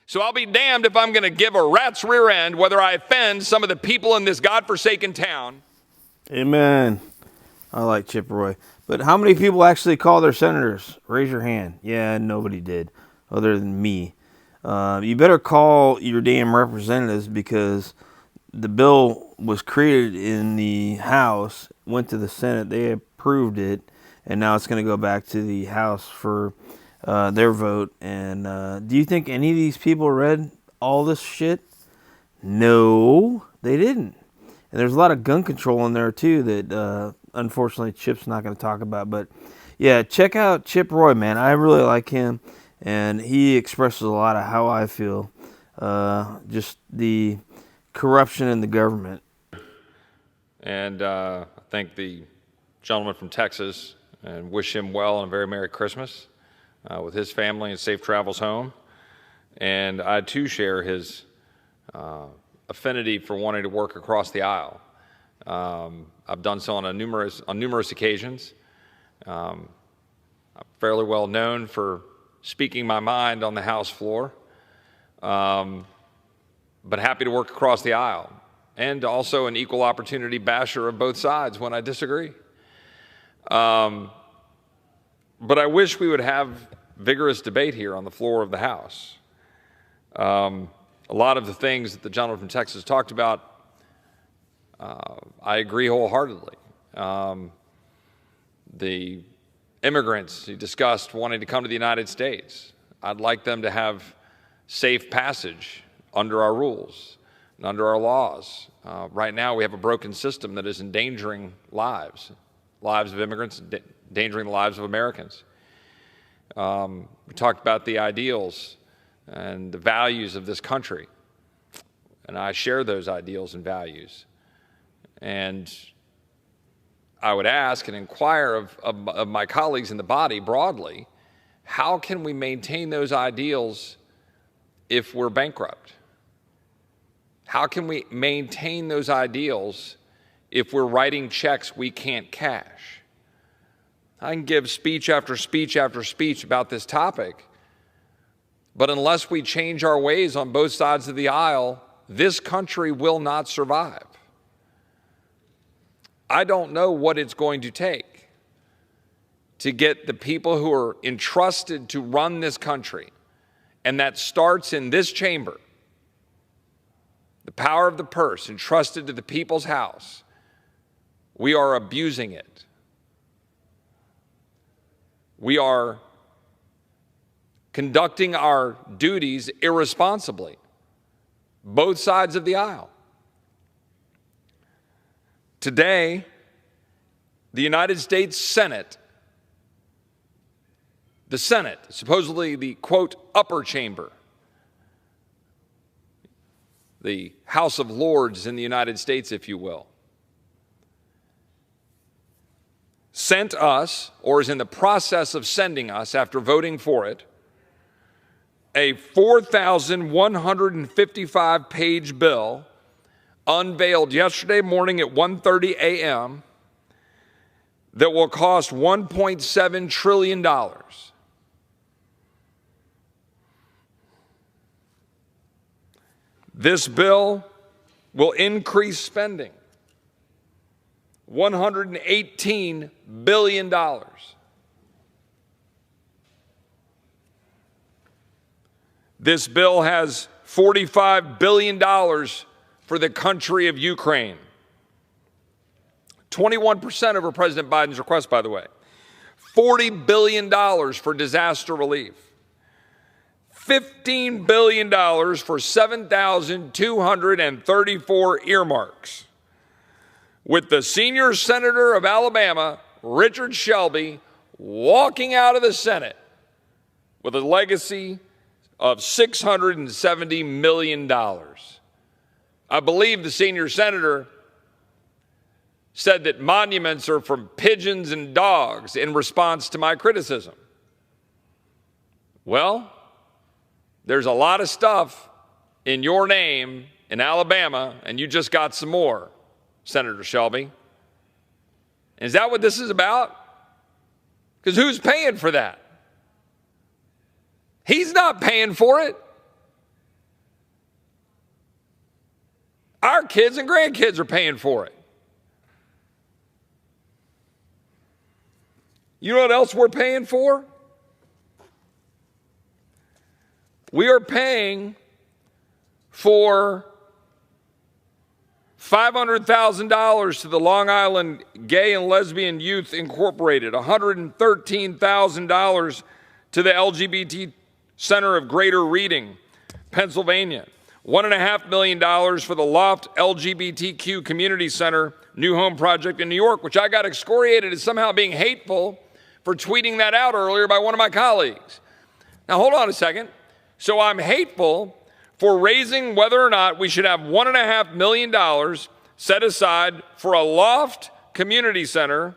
So I'll be damned if I'm going to give a rat's rear end whether I offend some of the people in this godforsaken town. Amen. I like Chip Roy. But how many people actually call their senators? Raise your hand. Yeah, nobody did, other than me. You better call your damn representatives, because the bill was created in the House, went to the Senate, they approved it, and now it's going to go back to the House for their vote. And do you think any of these people read all this shit? No, they didn't. And there's a lot of gun control in there too that unfortunately Chip's not going to talk about. But yeah, check out Chip Roy, man. I really like him, and he expresses a lot of how I feel. Just the corruption in the government. And I thank the gentleman from Texas and wish him well and a very Merry Christmas with his family and safe travels home. And I too share his affinity for wanting to work across the aisle. I've done so on numerous occasions. I'm fairly well known for speaking my mind on the House floor, but happy to work across the aisle, and also an equal opportunity basher of both sides when I disagree. But I wish we would have vigorous debate here on the floor of the House. A lot of the things that the gentleman from Texas talked about, I agree wholeheartedly. The immigrants he discussed wanting to come to the United States, I'd like them to have safe passage under our rules and under our laws. Right now we have a broken system that is endangering lives of immigrants, endangering the lives of Americans. We talked about the ideals and the values of this country, and I share those ideals and values. And I would ask and inquire of my colleagues in the body broadly, how can we maintain those ideals if we're bankrupt? How can we maintain those ideals if we're writing checks we can't cash? I can give speech after speech after speech about this topic, but unless we change our ways on both sides of the aisle, this country will not survive. I don't know what it's going to take to get the people who are entrusted to run this country, and that starts in this chamber, the power of the purse entrusted to the people's house. We are abusing it. We are conducting our duties irresponsibly, both sides of the aisle. Today, the United States Senate, supposedly the, quote, upper chamber, the House of Lords in the United States, if you will, sent us, or is in the process of sending us after voting for it, a 4,155-page bill unveiled yesterday morning at 1:30 a.m. that will cost $1.7 trillion. This bill will increase spending $118 billion. This bill has $45 billion for the country of Ukraine. 21% over President Biden's request, by the way. $40 billion for disaster relief. $15 billion for 7,234 earmarks. With the senior senator of Alabama, Richard Shelby, walking out of the Senate with a legacy of $670 million. I believe the senior senator said that monuments are from pigeons and dogs in response to my criticism. Well, there's a lot of stuff in your name in Alabama, and you just got some more, Senator Shelby. Is that what this is about? Because who's paying for that? He's not paying for it. Our kids and grandkids are paying for it. You know what else we're paying for? We are paying for $500,000 to the Long Island Gay and Lesbian Youth Incorporated, $113,000 to the LGBT Center of Greater Reading, Pennsylvania, $1.5 million for the Loft LGBTQ Community Center New Home Project in New York, which I got excoriated as somehow being hateful for tweeting that out earlier by one of my colleagues. Now, hold on a second. So I'm hateful for raising whether or not we should have $1.5 million set aside for a Loft Community Center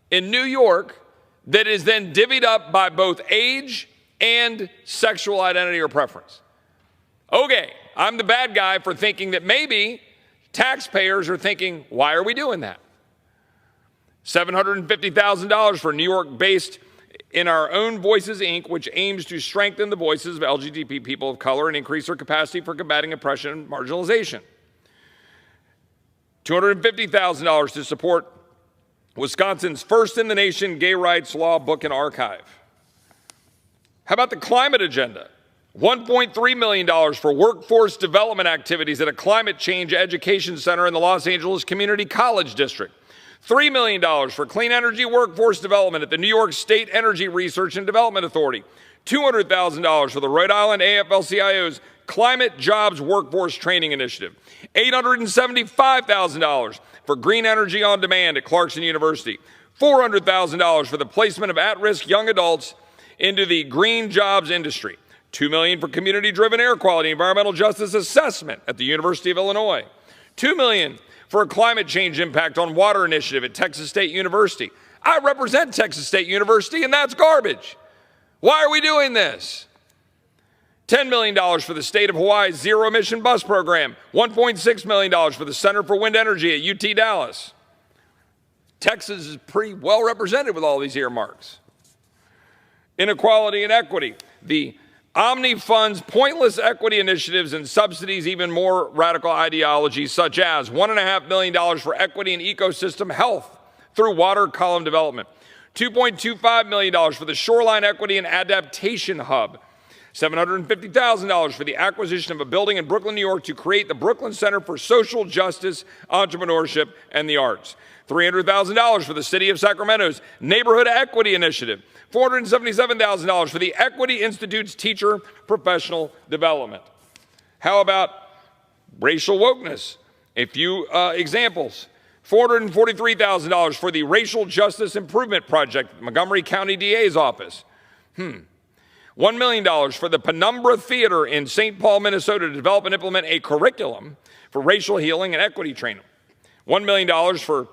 in New York that is then divvied up by both age and sexual identity or preference. Okay, I'm the bad guy for thinking that maybe taxpayers are thinking, why are we doing that? $750,000 for New York-based In Our Own Voices, Inc., which aims to strengthen the voices of LGBT people of color and increase their capacity for combating oppression and marginalization. $250,000 to support Wisconsin's first-in-the-nation gay rights law book and archive. How about the climate agenda? $1.3 million for workforce development activities at a climate change education center in the Los Angeles Community College District. $3 million for clean energy workforce development at the New York State Energy Research and Development Authority. $200,000 for the Rhode Island AFL-CIO's Climate Jobs Workforce Training Initiative. $875,000 for green energy on demand at Clarkson University. $400,000 for the placement of at-risk young adults into the green jobs industry. $2 million for community-driven air quality environmental justice assessment at the University of Illinois. $2 million for a climate change impact on water initiative at Texas State University. I represent Texas State University, and that's garbage. Why are we doing this? $10 million for the state of Hawaii's zero-emission bus program. $1.6 million for the Center for Wind Energy at UT Dallas. Texas is pretty well represented with all these earmarks. Inequality and equity. The Omni funds pointless equity initiatives and subsidies even more radical ideologies, such as $1.5 million for equity and ecosystem health through water column development, $2.25 million for the Shoreline Equity and Adaptation Hub, $750,000 for the acquisition of a building in Brooklyn, New York to create the Brooklyn Center for Social Justice, Entrepreneurship, and the Arts, $300,000 for the City of Sacramento's Neighborhood Equity Initiative, $477,000 for the Equity Institute's Teacher Professional Development. How about racial wokeness? A few examples. $443,000 for the Racial Justice Improvement Project at Montgomery County DA's office. $1 million for the Penumbra Theater in St. Paul, Minnesota to develop and implement a curriculum for racial healing and equity training. $1 million for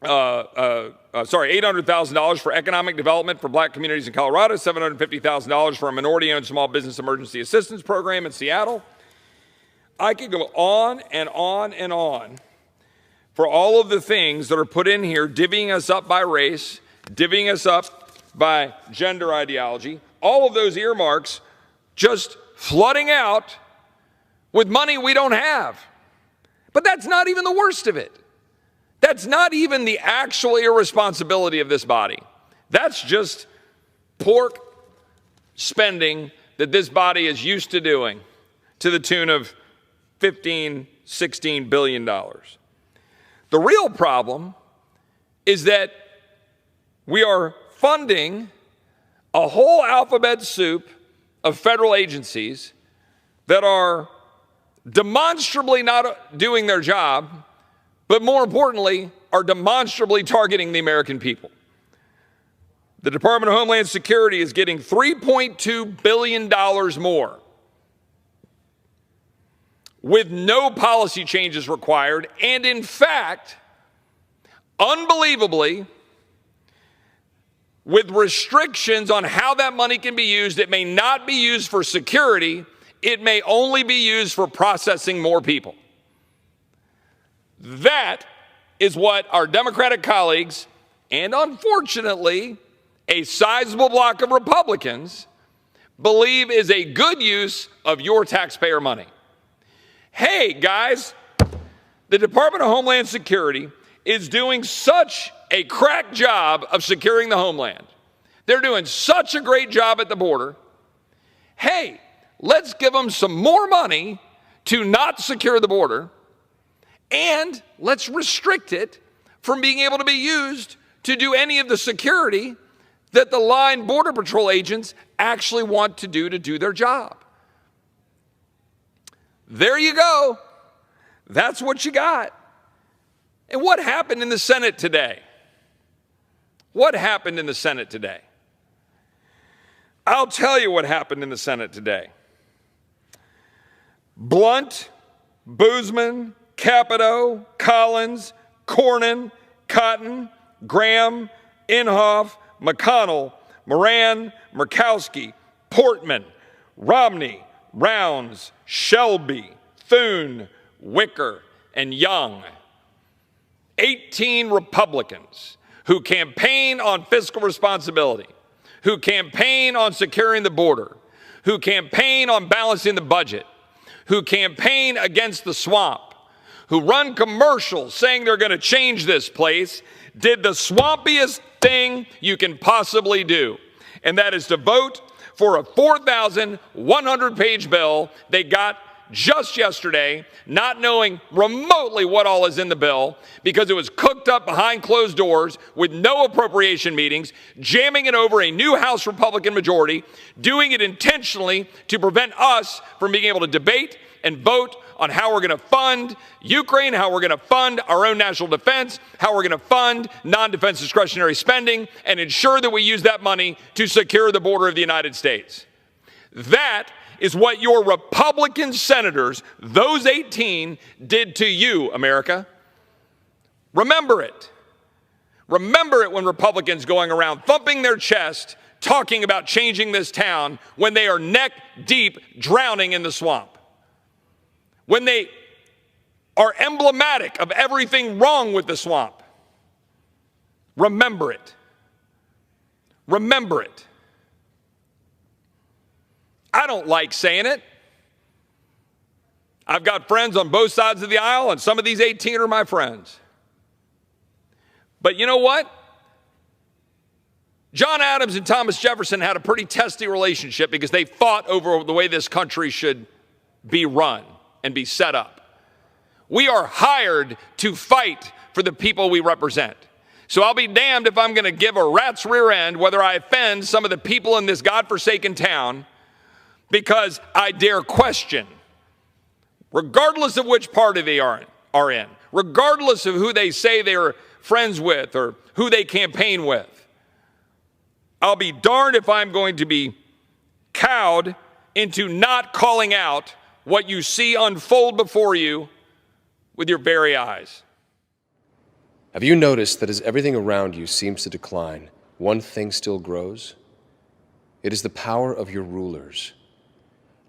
$800,000 for economic development for black communities in Colorado, $750,000 for a minority-owned small business emergency assistance program in Seattle. I could go on and on and on for all of the things that are put in here, divvying us up by race, divvying us up by gender ideology, all of those earmarks just flooding out with money we don't have. But that's not even the worst of it. That's not even the actual irresponsibility of this body. That's just pork spending that this body is used to doing to the tune of $15, $16 billion. The real problem is that we are funding a whole alphabet soup of federal agencies that are demonstrably not doing their job, but more importantly, are demonstrably targeting the American people. The Department of Homeland Security is getting $3.2 billion more with no policy changes required, and in fact, unbelievably, with restrictions on how that money can be used. It may not be used for security. It may only be used for processing more people. That is what our Democratic colleagues, and unfortunately, a sizable block of Republicans, believe is a good use of your taxpayer money. Hey, guys, the Department of Homeland Security is doing such a crack job of securing the homeland. They're doing such a great job at the border. Hey, let's give them some more money to not secure the border, and let's restrict it from being able to be used to do any of the security that the line Border Patrol agents actually want to do their job. There you go. That's what you got. And what happened in the Senate today? What happened in the Senate today? I'll tell you what happened in the Senate today. Blunt, Boozman, Capito, Collins, Cornyn, Cotton, Graham, Inhofe, McConnell, Moran, Murkowski, Portman, Romney, Rounds, Shelby, Thune, Wicker, and Young. 18 Republicans who campaign on fiscal responsibility, who campaign on securing the border, who campaign on balancing the budget, who campaign against the swamp, who run commercials saying they're going to change this place, did the swampiest thing you can possibly do, and that is to vote for a 4,100-page bill they got just yesterday, not knowing remotely what all is in the bill because it was cooked up behind closed doors with no appropriation meetings, jamming it over a new House Republican majority, doing it intentionally to prevent us from being able to debate and vote on how we're going to fund Ukraine, how we're going to fund our own national defense, how we're going to fund non-defense discretionary spending, and ensure that we use that money to secure the border of the United States. That is what your Republican senators, those 18, did to you, America. Remember it. Remember it when Republicans going around thumping their chest, talking about changing this town when they are neck deep drowning in the swamp. When they are emblematic of everything wrong with the swamp. Remember it. Remember it. I don't like saying it. I've got friends on both sides of the aisle, and some of these 18 are my friends. But you know what? John Adams and Thomas Jefferson had a pretty testy relationship because they fought over the way this country should be run and be set up. We are hired to fight for the people we represent. So I'll be damned if I'm going to give a rat's rear end whether I offend some of the people in this godforsaken town because I dare question, regardless of which party they are in, regardless of who they say they're friends with or who they campaign with. I'll be darned if I'm going to be cowed into not calling out what you see unfold before you with your very eyes. Have you noticed that as everything around you seems to decline, one thing still grows? It is the power of your rulers.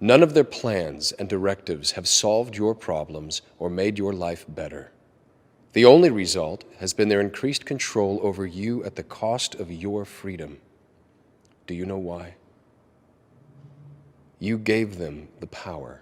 None of their plans and directives have solved your problems or made your life better. The only result has been their increased control over you at the cost of your freedom. Do you know why? You gave them the power.